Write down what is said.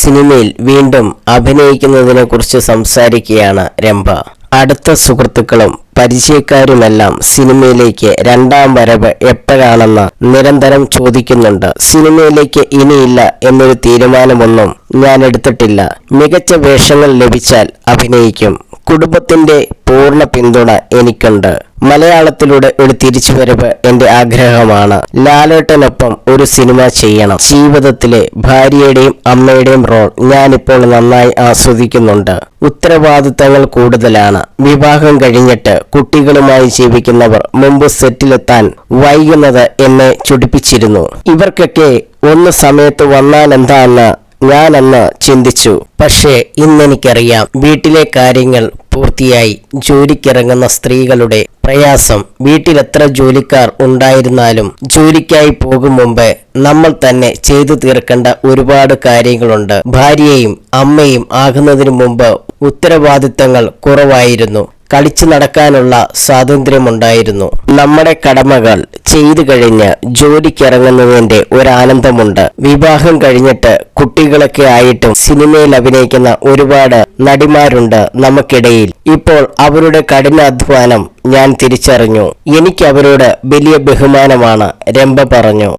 സിനിമയിൽ വീണ്ടും അഭിനയിക്കുന്നതിനെക്കുറിച്ച് സംസാരിക്കുകയാണ് രംഭ. അടുത്ത സുഹൃത്തുക്കളും പരിചയക്കാരുമെല്ലാം സിനിമയിലേക്ക് രണ്ടാം വരവ് എപ്പോഴാണെന്ന് നിരന്തരം ചോദിക്കുന്നുണ്ട്. സിനിമയിലേക്ക് ഇനിയില്ല എന്നൊരു തീരുമാനമൊന്നും ഞാൻ എടുത്തിട്ടില്ല. മികച്ച വേഷങ്ങൾ ലഭിച്ചാൽ അഭിനയിക്കും. കുടുംബത്തിന്റെ പൂർണ്ണ പിന്തുണ എനിക്കുണ്ട്. മലയാളത്തിലൂടെ ഒരു തിരിച്ചുവരവ് എന്റെ ആഗ്രഹമാണ്. ലാലേട്ടനൊപ്പം ഒരു സിനിമ ചെയ്യണം. ജീവിതത്തിലെ ഭാര്യയുടെയും അമ്മയുടെയും റോൾ ഞാനിപ്പോൾ നന്നായി ആസ്വദിക്കുന്നുണ്ട്. ഉത്തരവാദിത്തങ്ങൾ കൂടുതലാണ്. വിവാഹം കഴിഞ്ഞിട്ട് കുട്ടികളുമായി ജീവിക്കുന്നവർ മുമ്പ് സെറ്റിലെത്താൻ വൈകുന്നത് എന്നെ ചൊടിപ്പിച്ചിരുന്നു. ഇവർക്കൊക്കെ ഒന്ന് സമയത്ത് വന്നാലെന്താന്ന് ഞാനന്ന് ചിന്തിച്ചു. പക്ഷേ ഇന്നെനിക്കറിയാം, വീട്ടിലെ കാര്യങ്ങൾ പൂർത്തിയായി ജോലിക്കിറങ്ങുന്ന സ്ത്രീകളുടെ പ്രയാസം. വീട്ടിലെത്ര ജോലിക്കാർ ഉണ്ടായിരുന്നാലും ജോലിക്കായി പോകും മുമ്പ് നമ്മൾ തന്നെ ചെയ്തു തീർക്കേണ്ട ഒരുപാട് കാര്യങ്ങളുണ്ട്. ഭാര്യയും അമ്മയും ആകുന്നതിന് മുമ്പ് ഉത്തരവാദിത്തങ്ങൾ കുറവായിരുന്നു. കളിച്ചു നടക്കാനുള്ള സ്വാതന്ത്ര്യമുണ്ടായിരുന്നു. നമ്മുടെ കടമകൾ ചെയ്തു കഴിഞ്ഞ് ജോലിക്കിറങ്ങുന്നതിന്റെ ഒരാനന്ദമുണ്ട്. വിവാഹം കഴിഞ്ഞിട്ട് കുട്ടികളൊക്കെ ആയിട്ടും സിനിമയിൽ അഭിനയിക്കുന്ന ഒരുപാട് നടിമാരുണ്ട് നമുക്കിടയിൽ. ഇപ്പോൾ അവരുടെ കഠിനാധ്വാനം ഞാൻ തിരിച്ചറിഞ്ഞു. എനിക്ക് അവരോട് വലിയ ബഹുമാനമാണ്, രംഭ പറഞ്ഞു.